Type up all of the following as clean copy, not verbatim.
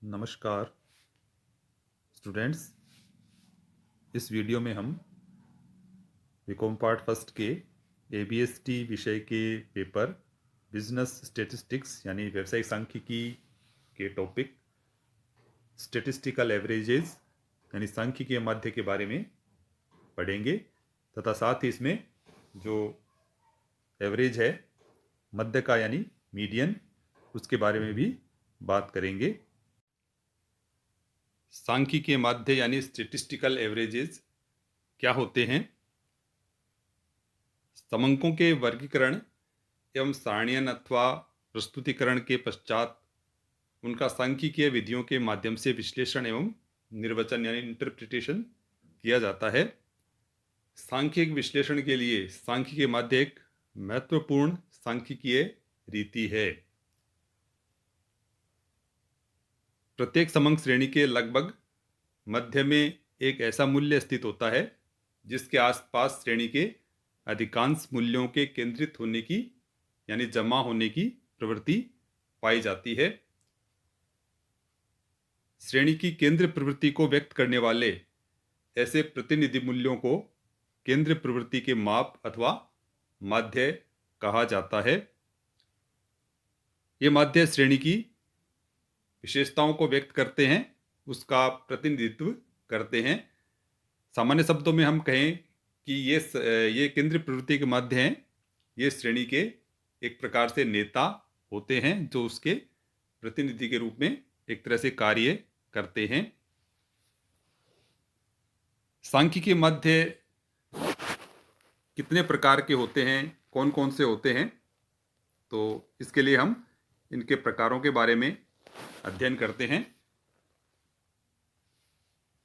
नमस्कार स्टूडेंट्स। इस वीडियो में हम बीकॉम पार्ट फर्स्ट के एबीएसटी विषय के पेपर बिजनेस स्टैटिस्टिक्स यानी व्यवसायिक सांख्यिकी के टॉपिक स्टैटिस्टिकल एवरेजेस यानी सांख्यिकीय माध्य के बारे में पढ़ेंगे तथा साथ ही इसमें जो एवरेज है मध्य का यानी मीडियन उसके बारे में भी बात करेंगे। सांख्यिकीय माध्य यानी स्टैटिस्टिकल एवरेजेस क्या होते हैं? समंकों के वर्गीकरण एवं सारणीयन अथवा प्रस्तुतिकरण के पश्चात उनका सांख्यिकीय विधियों के माध्यम से विश्लेषण एवं निर्वचन यानी इंटरप्रिटेशन किया जाता है। सांख्यिक विश्लेषण के लिए सांख्यिकीय माध्य एक महत्वपूर्ण सांख्यिकीय रीति है। प्रत्येक समंक श्रेणी के लगभग मध्य में एक ऐसा मूल्य स्थित होता है जिसके आसपास श्रेणी के अधिकांश मूल्यों के केंद्रित होने की यानी जमा होने की प्रवृत्ति पाई जाती है। श्रेणी की केंद्र प्रवृत्ति को व्यक्त करने वाले ऐसे प्रतिनिधि मूल्यों को केंद्र प्रवृत्ति के माप अथवा माध्य कहा जाता है। ये माध्य श्रेणी की विशेषताओं को व्यक्त करते हैं, उसका प्रतिनिधित्व करते हैं। सामान्य शब्दों में हम कहें कि ये केंद्रीय प्रवृत्ति के माध्य हैं। ये श्रेणी के एक प्रकार से नेता होते हैं जो उसके प्रतिनिधि के रूप में एक तरह से कार्य करते हैं। सांख्यिकीय माध्य कितने प्रकार के होते हैं, कौन कौन से होते हैं, तो इसके लिए हम इनके प्रकारों के बारे में अध्ययन करते हैं।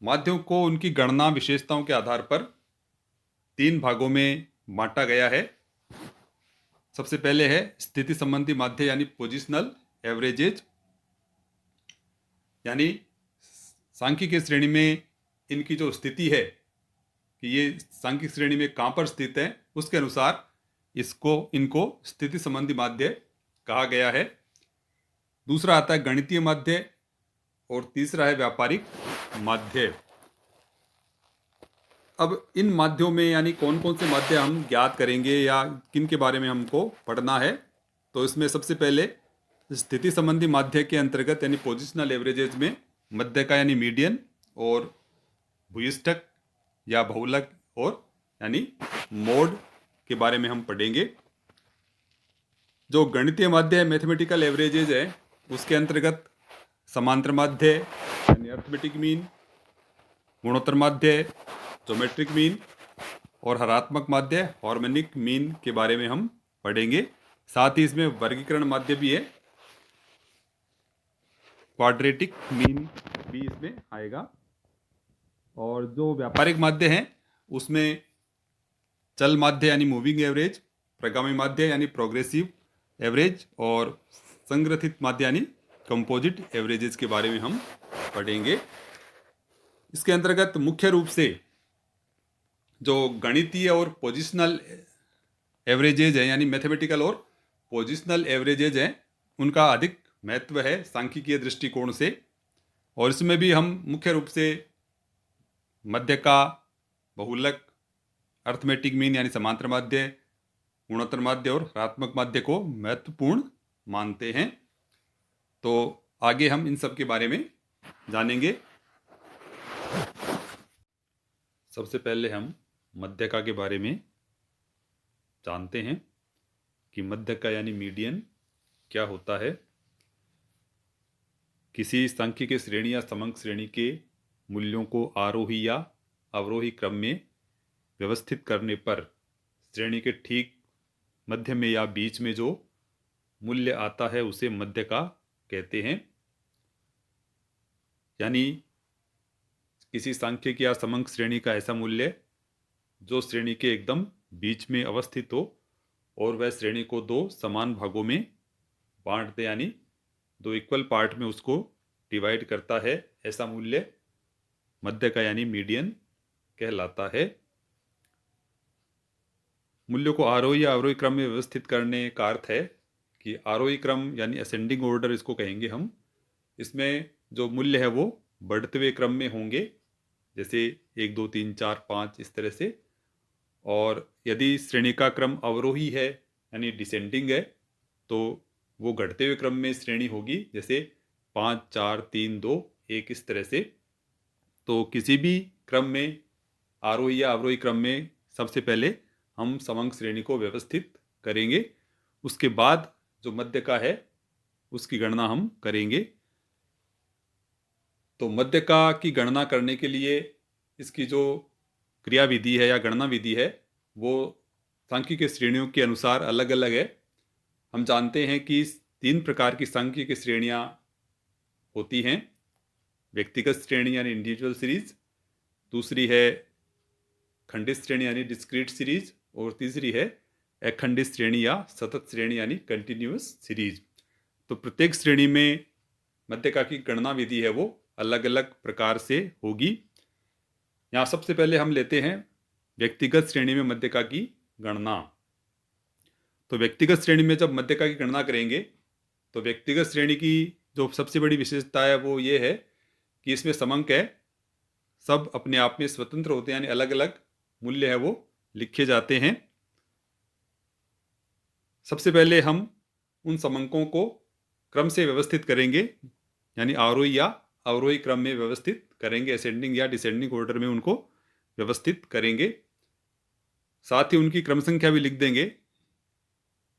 माध्यों को उनकी गणना विशेषताओं के आधार पर 3 भागों में बांटा गया है। सबसे पहले है स्थिति संबंधी माध्य यानी पोजिशनल एवरेजेज, यानी सांख्यिकीय श्रेणी में इनकी जो स्थिति है कि ये सांख्यिक श्रेणी में कहाँ पर स्थित है उसके अनुसार इनको स्थिति संबंधी माध्य कहा गया है। दूसरा आता है गणितीय माध्य और तीसरा है व्यापारिक माध्य। अब इन माध्यों में यानी कौन कौन से माध्य हम ज्ञात करेंगे या किन के बारे में हमको पढ़ना है, तो इसमें सबसे पहले स्थिति संबंधी माध्य के अंतर्गत यानी पोजिशनल एवरेजेज में मध्य का यानी मीडियन और भूयिष्ठक या बहुलक और यानी मोड के बारे में हम पढ़ेंगे। जो गणितीय माध्य है मैथमेटिकल एवरेजेज है उसके अंतर्गत समांतर माध्य यानी अर्थमेटिक मीन, गुणोत्तर माध्य ज्योमेट्रिक मीन और हरात्मक माध्य हार्मोनिक मीन के बारे में हम पढ़ेंगे। साथ ही इसमें वर्गीकरण माध्य भी है, क्वाड्रेटिक मीन भी इसमें आएगा। और जो व्यापारिक माध्य हैं उसमें चल माध्य यानी मूविंग एवरेज, प्रगामी माध्य यानी प्रोग्रेसिव एवरेज और संग्रथित माध्य यानी कंपोजिट एवरेजेस के बारे में हम पढ़ेंगे। इसके अंतर्गत मुख्य रूप से जो गणितीय और पोजिशनल एवरेजेज है यानी मैथमेटिकल और पोजिशनल एवरेजेज हैं उनका अधिक महत्व है सांख्यिकीय दृष्टिकोण से। और इसमें भी हम मुख्य रूप से मध्य का, बहुलक, अर्थमेटिक मीन यानी समांतर माध्य, गुणोत्तर माध्य और हरात्मक माध्य को महत्वपूर्ण मानते हैं। तो आगे हम इन सब के बारे में जानेंगे। सबसे पहले हम मध्यका के बारे में जानते हैं कि मध्यका यानी मीडियन क्या होता है। किसी सांख्यिकीय श्रेणी या समंक श्रेणी के मूल्यों को आरोही या अवरोही क्रम में व्यवस्थित करने पर श्रेणी के ठीक मध्य में या बीच में जो मूल्य आता है उसे मध्यका कहते हैं। यानी किसी सांख्यिक या समंक श्रेणी का ऐसा मूल्य जो श्रेणी के एकदम बीच में अवस्थित हो और वह श्रेणी को 2 समान भागों में बांट दे यानी 2 इक्वल पार्ट में उसको डिवाइड करता है, ऐसा मूल्य मध्य का यानी मीडियन कहलाता है। मूल्यों को आरोही या अवरोही क्रम में व्यवस्थित करने का अर्थ है कि आरोही क्रम यानी असेंडिंग ऑर्डर इसको कहेंगे हम। इसमें जो मूल्य है वो बढ़ते हुए क्रम में होंगे, जैसे 1 2 3 4 5 इस तरह से। और यदि श्रेणी का क्रम अवरोही है यानी डिसेंडिंग है, तो वो घटते हुए क्रम में श्रेणी होगी, जैसे 5 4 3 2 1 इस तरह से। तो किसी भी क्रम में, आरोही या अवरोही क्रम में, सबसे पहले हम समंक श्रेणी को व्यवस्थित करेंगे, उसके बाद जो मध्य का है उसकी गणना हम करेंगे। तो मध्य का की गणना करने के लिए इसकी जो क्रिया विधि है या गणना विधि है वो सांख्यिकीय श्रेणियों के अनुसार अलग अलग है। हम जानते हैं कि 3 प्रकार की सांख्यिकीय श्रेणियां होती हैं। व्यक्तिगत श्रेणी यानी इंडिविजुअल सीरीज, दूसरी है खंडित श्रेणी यानी डिस्क्रीट सीरीज, और तीसरी है अखंडित श्रेणी या सतत श्रेणी यानी कंटिन्यूअस सीरीज। तो प्रत्येक श्रेणी में मध्यका की गणना विधि है वो अलग अलग प्रकार से होगी। यहाँ सबसे पहले हम लेते हैं व्यक्तिगत श्रेणी में मध्यका की गणना। तो व्यक्तिगत श्रेणी में जब मध्यका की गणना करेंगे तो व्यक्तिगत श्रेणी की जो सबसे बड़ी विशेषता है वो ये है कि इसमें समंक है, सब अपने आप में स्वतंत्र होते हैं, यानी अलग अलग मूल्य है वो लिखे जाते हैं। सबसे पहले हम उन समंकों को क्रम से व्यवस्थित करेंगे, यानी आरोही या अवरोही क्रम में व्यवस्थित करेंगे, असेंडिंग या डिसेंडिंग ऑर्डर में उनको व्यवस्थित करेंगे। साथ ही उनकी क्रम संख्या भी लिख देंगे।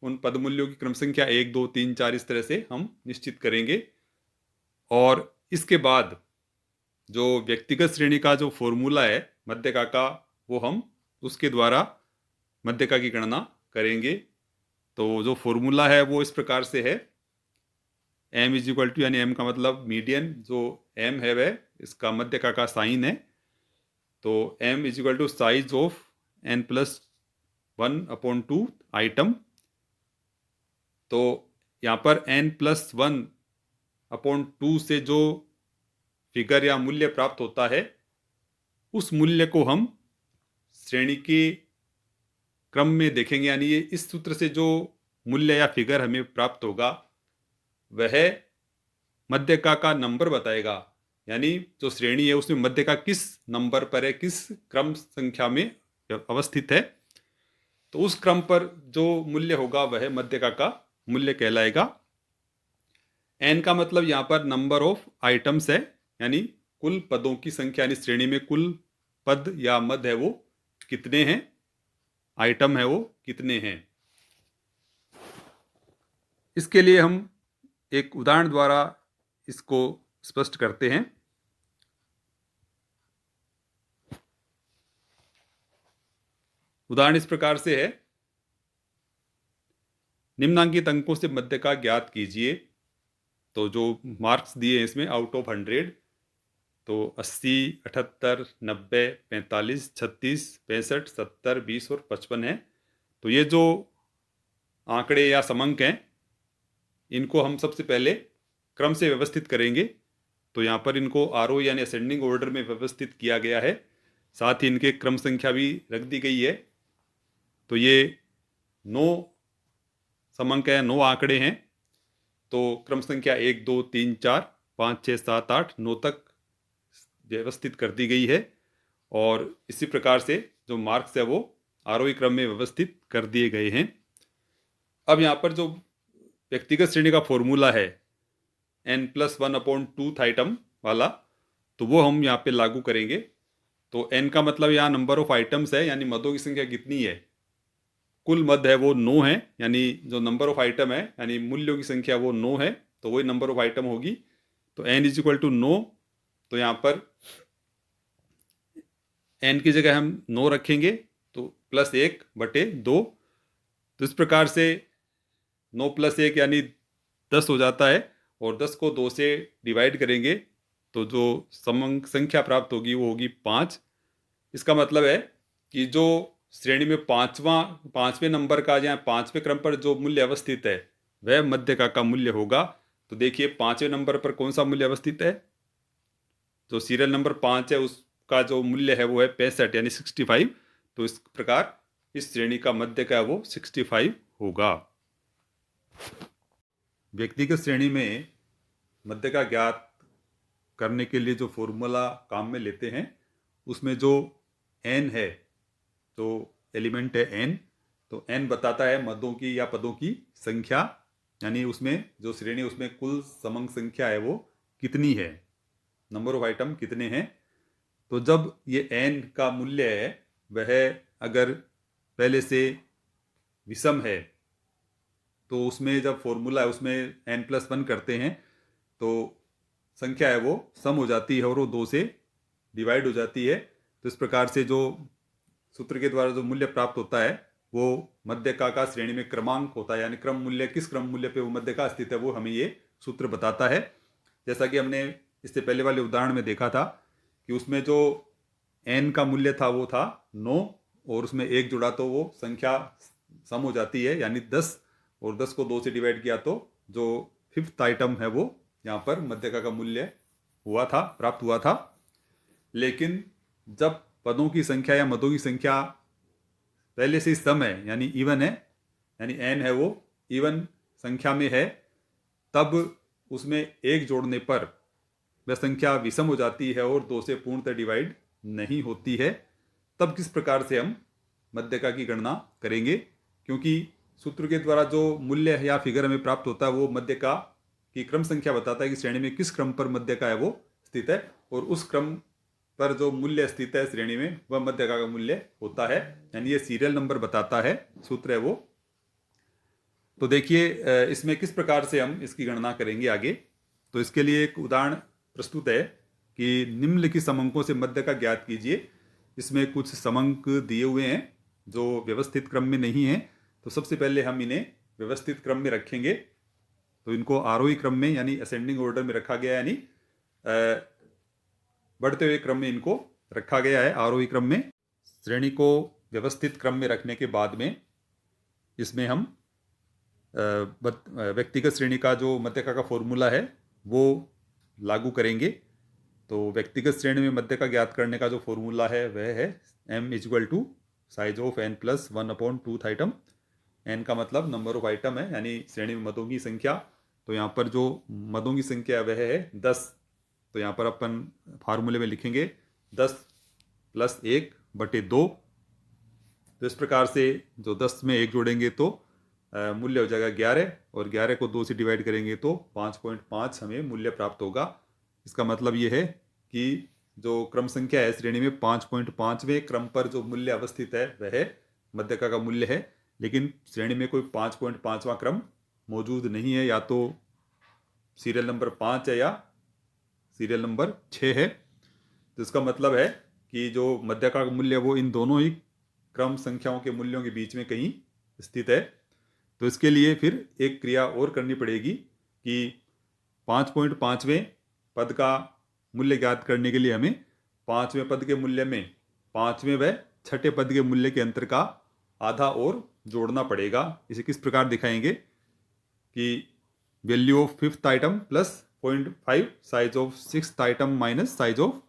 उन पद मूल्यों की क्रम संख्या 1 2 3 4 इस तरह से हम निश्चित करेंगे। और इसके बाद जो व्यक्तिगत श्रेणी का जो फॉर्मूला है मध्यका का, वो हम उसके द्वारा मध्यका की गणना करेंगे। तो जो फॉर्मूला है वो इस प्रकार से है, m इज इक्वल टू, यानी m का मतलब मीडियन, जो m है वह इसका मध्यका का साइन है। तो m is equal to size of n+1/2 item. तो यहाँ पर n+1/2 से जो फिगर या मूल्य प्राप्त होता है उस मूल्य को हम श्रेणी के क्रम में देखेंगे, यानी ये इस सूत्र से जो मूल्य या फिगर हमें प्राप्त होगा वह मध्यका का नंबर बताएगा, यानी जो श्रेणी है उसमें मध्यका किस नंबर पर है, किस क्रम संख्या में अवस्थित है। तो उस क्रम पर जो मूल्य होगा वह मध्यका का मूल्य कहलाएगा। n का मतलब यहाँ पर नंबर ऑफ आइटम्स है, यानी कुल पदों की संख्या, यानी श्रेणी में कुल पद या मद है वो कितने हैं, आइटम है वो कितने हैं। इसके लिए हम एक उदाहरण द्वारा इसको स्पष्ट करते हैं। उदाहरण इस प्रकार से है, निम्नांकित अंकों से मध्यका ज्ञात कीजिए। तो जो मार्क्स दिए हैं इसमें आउट ऑफ 100, तो 80, 78, 90, 45, 36, 65, 70, 20 और 55 है। तो ये जो आंकड़े या समंक हैं इनको हम सबसे पहले क्रम से व्यवस्थित करेंगे। तो यहाँ पर इनको आरोही यानी असेंडिंग ऑर्डर में व्यवस्थित किया गया है, साथ ही इनके क्रम संख्या भी रख दी गई है। तो ये 9 समंक है, 9 आंकड़े हैं। तो क्रम संख्या 1 2 3 4 5 6 7 8 9 तक व्यवस्थित कर दी गई है, और इसी प्रकार से जो मार्क्स है वो आरोही क्रम में व्यवस्थित कर दिए गए हैं। अब यहाँ पर जो व्यक्तिगत श्रेणी का फॉर्मूला है n+1/2 आइटम वाला, तो वो हम यहाँ पे लागू करेंगे। तो n का मतलब यहाँ नंबर ऑफ आइटम्स है, यानी मदों की संख्या कितनी है, कुल मद है वो 9 है, यानी जो नंबर ऑफ आइटम है यानी मूल्यों की संख्या वो 9 है, तो वही नंबर ऑफ आइटम होगी। तो n इज इक्वल टू 9, तो यहाँ पर n की जगह हम 9 रखेंगे, तो +1/2। तो इस प्रकार से 9 + 1 यानी 10 हो जाता है, और 10 को 2 से डिवाइड करेंगे तो जो समंक संख्या प्राप्त होगी वो होगी 5। इसका मतलब है कि जो श्रेणी में पांचवें नंबर का या 5वें क्रम पर जो मूल्य अवस्थित है वह मध्यका का मूल्य होगा। तो देखिए 5वें नंबर पर कौन सा मूल्य अवस्थित है, जो सीरियल नंबर 5 है उसका जो मूल्य है वो है 65 यानी 65। तो इस प्रकार इस श्रेणी का मध्य का वो 65 होगा। व्यक्तिगत श्रेणी में मध्य का ज्ञात करने के लिए जो फॉर्मूला काम में लेते हैं उसमें जो n है, जो एलिमेंट है n, तो n बताता है मदों की या पदों की संख्या, यानी उसमें जो श्रेणी उसमें कुल समंग संख्या है वो कितनी है, नंबर ऑफ आइटम कितने हैं। तो जब ये n का मूल्य है वह अगर पहले से विषम है तो उसमें जब फॉर्मूला है उसमें n+1 करते हैं तो संख्या है वो सम हो जाती है और वो 2 से डिवाइड हो जाती है। तो इस प्रकार से जो सूत्र के द्वारा जो मूल्य प्राप्त होता है वो मध्यका का श्रेणी में क्रमांक होता है, यानी क्रम मूल्य किस क्रम मूल्य पे वो मध्यका स्थित है वो हमें ये सूत्र बताता है। जैसा कि हमने इससे पहले वाले उदाहरण में देखा था कि उसमें जो n का मूल्य था वो था 9 और उसमें 1 जुड़ा तो वो संख्या सम हो जाती है, यानी 10, और 10 को 2 से डिवाइड किया तो जो 5th आइटम है वो यहाँ पर मध्यका का मूल्य हुआ था, प्राप्त हुआ था। लेकिन जब पदों की संख्या या मदों की संख्या पहले से ही सम है यानी इवन है, यानी n है वो इवन संख्या में है, तब उसमें 1 जोड़ने पर वह संख्या विषम हो जाती है और 2 से पूर्णतः डिवाइड नहीं होती है। तब किस प्रकार से हम मध्यका की गणना करेंगे, क्योंकि सूत्र के द्वारा जो मूल्य या फिगर हमें प्राप्त होता है वो मध्यका की क्रम संख्या बताता है कि श्रेणी में किस क्रम पर मध्यका है वो स्थित है, और उस क्रम पर जो मूल्य स्थित है श्रेणी में वह मध्यका का मूल्य होता है, यानी ये सीरियल नंबर बताता है सूत्र है वो। तो देखिए इसमें किस प्रकार से हम इसकी गणना करेंगे आगे। तो इसके लिए एक उदाहरण प्रस्तुत है कि निम्नलिखित समंकों से मध्य का ज्ञात कीजिए। इसमें कुछ समंक दिए हुए हैं जो व्यवस्थित क्रम में नहीं है, तो सबसे पहले हम इन्हें व्यवस्थित क्रम में रखेंगे। तो इनको आरोही क्रम में यानी असेंडिंग ऑर्डर में रखा गया, यानी बढ़ते हुए क्रम में इनको रखा गया है आरोही क्रम में। श्रेणी को व्यवस्थित क्रम में रखने के बाद में इसमें हम व्यक्तिगत श्रेणी का जो मध्यका का फॉर्मूला है वो लागू करेंगे। तो व्यक्तिगत श्रेणी में मध्यका ज्ञात करने का जो फॉर्मूला है वह है m = size of n+1/2th item. n का मतलब नंबर ऑफ आइटम है, यानी श्रेणी में मदों की संख्या। तो यहाँ पर जो मदों की संख्या वह है 10, तो यहाँ पर अपन फार्मूले में लिखेंगे 10 + 1/2। तो इस प्रकार से जो 10 में 1 जोड़ेंगे तो मूल्य हो जाएगा 11, और 11 को 2 से डिवाइड करेंगे तो 5.5 हमें मूल्य प्राप्त होगा। इसका मतलब ये है कि जो क्रम संख्या है श्रेणी में 5.5वें क्रम पर जो मूल्य अवस्थित है वह मध्यका का मूल्य है, लेकिन श्रेणी में कोई 5.5वां क्रम मौजूद नहीं है, या तो सीरियल नंबर 5 है या सीरियल नंबर 6 है। तो इसका मतलब है कि जो मध्यका का मूल्य वो इन दोनों ही क्रम संख्याओं के मूल्यों के बीच में कहीं स्थित है। तो इसके लिए फिर एक क्रिया और करनी पड़ेगी कि 5.5वें पद का मूल्य ज्ञात करने के लिए हमें 5वें पद के मूल्य में 5वें व 6ठे पद के मूल्य के अंतर का आधा और जोड़ना पड़ेगा। इसे किस प्रकार दिखाएंगे कि value of 5th item plus 0.5 size of 6th item minus size of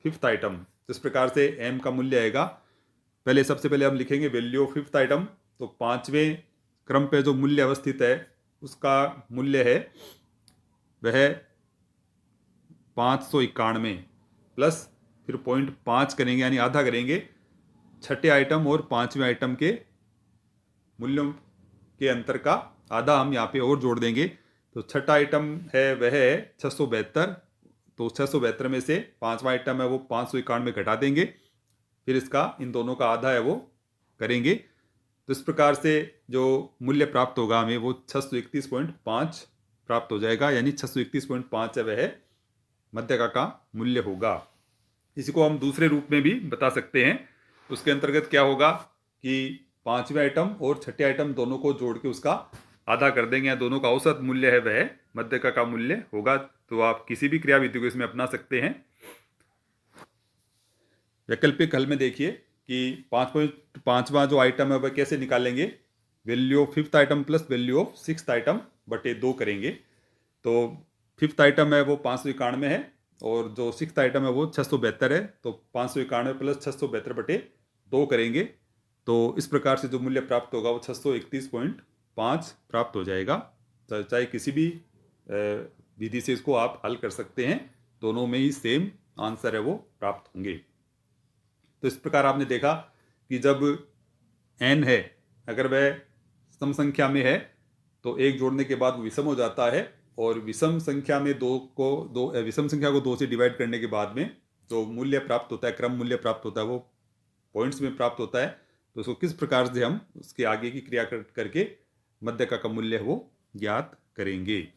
5th item. तो इस प्रकार से m का मूल्य आएगा। पहले सबसे पहले हम लिखेंगे वैल्यू ऑफ 5th आइटम। तो 5वें क्रम पे जो मूल्य अवस्थित है उसका मूल्य है वह 591 प्लस फिर 0.5 करेंगे यानी आधा करेंगे 6ठे आइटम और 5वें आइटम के मूल्यों के अंतर का आधा हम यहाँ पे और जोड़ देंगे। तो 6ठा आइटम है वह है 672, तो 672 में से 5वां आइटम है वो 591 घटा देंगे, फिर इसका इन दोनों का आधा है वो करेंगे। तो इस प्रकार से जो मूल्य प्राप्त होगा हमें वो 631.5 प्राप्त हो जाएगा, यानी 631.5 है वह मध्यका का मूल्य होगा। इसी को हम दूसरे रूप में भी बता सकते हैं। उसके अंतर्गत क्या होगा कि 5वें आइटम और 6ठे आइटम दोनों को जोड़ के उसका आधा कर देंगे, या दोनों का औसत मूल्य है वह मध्यका का मूल्य होगा। तो आप किसी भी क्रिया विधि को इसमें अपना सकते हैं। वैकल्पिक हल में देखिए कि 5.5वां जो आइटम है वह कैसे निकालेंगे। Value of 5th item plus value of 6th item बटे 2 करेंगे। तो 5th आइटम है वो 591 है और जो 6th आइटम है वो 672 है। तो 591 प्लस 672 बटे 2 करेंगे, तो इस प्रकार से जो मूल्य प्राप्त होगा वो 631.5 प्राप्त हो जाएगा। चाहे किसी भी विधि से इसको आप हल कर सकते हैं, दोनों में ही सेम आंसर है वो प्राप्त होंगे। तो इस प्रकार आपने देखा कि जब n है, अगर वह सम संख्या में है तो एक जोड़ने के बाद वो विषम हो जाता है, और विषम संख्या में विषम संख्या को 2 से डिवाइड करने के बाद में जो मूल्य प्राप्त होता है, क्रम मूल्य प्राप्त होता है, वो पॉइंट्स में प्राप्त होता है। तो उसको किस प्रकार से हम उसके आगे की क्रिया करके मध्यका का मूल्य है वो ज्ञात करेंगे।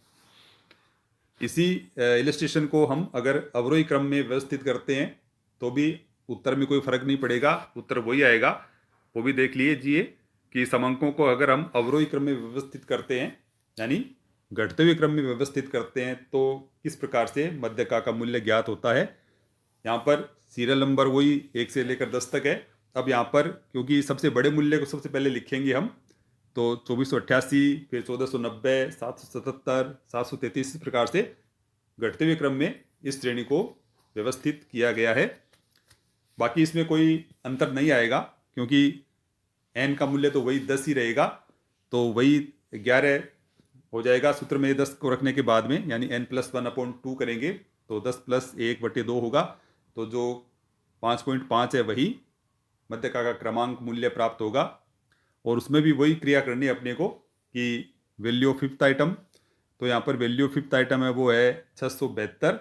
इसी इलस्ट्रेशन को हम अगर अवरोही क्रम में व्यवस्थित करते हैं तो भी उत्तर में कोई फर्क नहीं पड़ेगा, उत्तर वही आएगा। वो भी देख लीजिए कि समंकों को अगर हम अवरोही क्रम में व्यवस्थित करते हैं, यानी घटते हुए क्रम में व्यवस्थित करते हैं, तो किस प्रकार से मध्यका का मूल्य ज्ञात होता है। यहाँ पर सीरियल नंबर वही 1 से लेकर 10 तक है। अब यहाँ पर क्योंकि सबसे बड़े मूल्य को सबसे पहले लिखेंगे हम, तो 2488, फिर 1490, 777, 733, इस प्रकार से घटते हुए क्रम में इस श्रेणी को व्यवस्थित किया गया है। बाकी इसमें कोई अंतर नहीं आएगा क्योंकि n का मूल्य तो वही 10 ही रहेगा, तो वही 11 हो जाएगा सूत्र में 10 को रखने के बाद में, यानी n+1/2 करेंगे तो 10 + 1/2 होगा। तो जो 5.5 है वही मध्यका का क्रमांक मूल्य प्राप्त होगा। और उसमें भी वही क्रिया करनी है अपने को कि वैल्यू ऑफ फिफ्थ आइटम, तो यहाँ पर वैल्यू ऑफ फिफ्थ आइटम है वो है 672,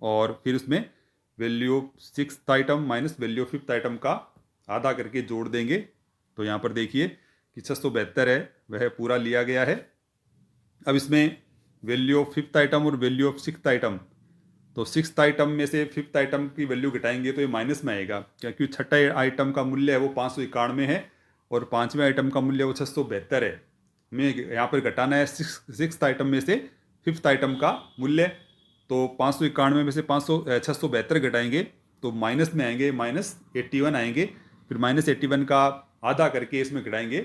और फिर उसमें value of sixth item minus value of fifth item का आधा करके जोड़ देंगे। तो यहाँ पर देखिए कि 672 है वह पूरा लिया गया है। अब इसमें वैल्यू ऑफ फिफ्थ आइटम और वैल्यू ऑफ सिक्स्थ आइटम, तो सिक्स्थ आइटम में से फिफ्थ आइटम की वैल्यू घटाएंगे तो ये माइनस में आएगा, क्योंकि छठा आइटम का मूल्य है वो 591 है और पाँचवें आइटम का मूल्य वो 672 है। हमें यहाँ पर घटाना है सिक्स्थ आइटम में से फिफ्थ आइटम का मूल्य, तो 591 में से 672 घटाएंगे तो माइनस में आएंगे, -81 आएंगे, फिर -81 का आधा करके इसमें घटाएंगे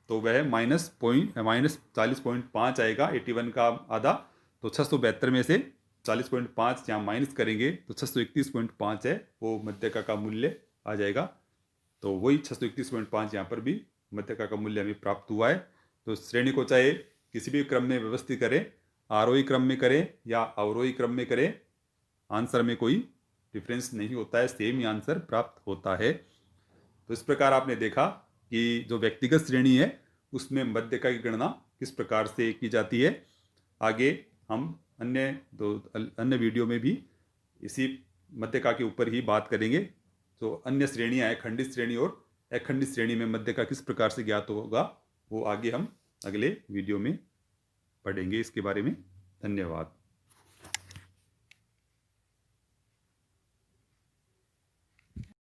तो वह -40.5 आएगा, 81 का आधा। तो 672 में से 40.5 यहाँ माइनस करेंगे तो 631.5 है वो मध्यका का मूल्य आ जाएगा। तो वही 631.5 यहाँ पर भी मध्यका का मूल्य हमें प्राप्त हुआ है। तो श्रेणी को चाहे किसी भी क्रम में व्यवस्थित करें, आरोही क्रम में करें या अवरोही क्रम में करें, आंसर में कोई डिफरेंस नहीं होता है, सेम ही आंसर प्राप्त होता है। तो इस प्रकार आपने देखा कि जो व्यक्तिगत श्रेणी है उसमें मध्यका की गणना किस प्रकार से की जाती है। आगे हम अन्य वीडियो में भी इसी मध्यका के ऊपर ही बात करेंगे। तो अन्य श्रेणियाँ हैं, खंडित श्रेणी और अखंडित श्रेणी में मध्यका किस प्रकार से ज्ञात होगा, वो आगे हम अगले वीडियो में पढ़ेंगे इसके बारे में। धन्यवाद।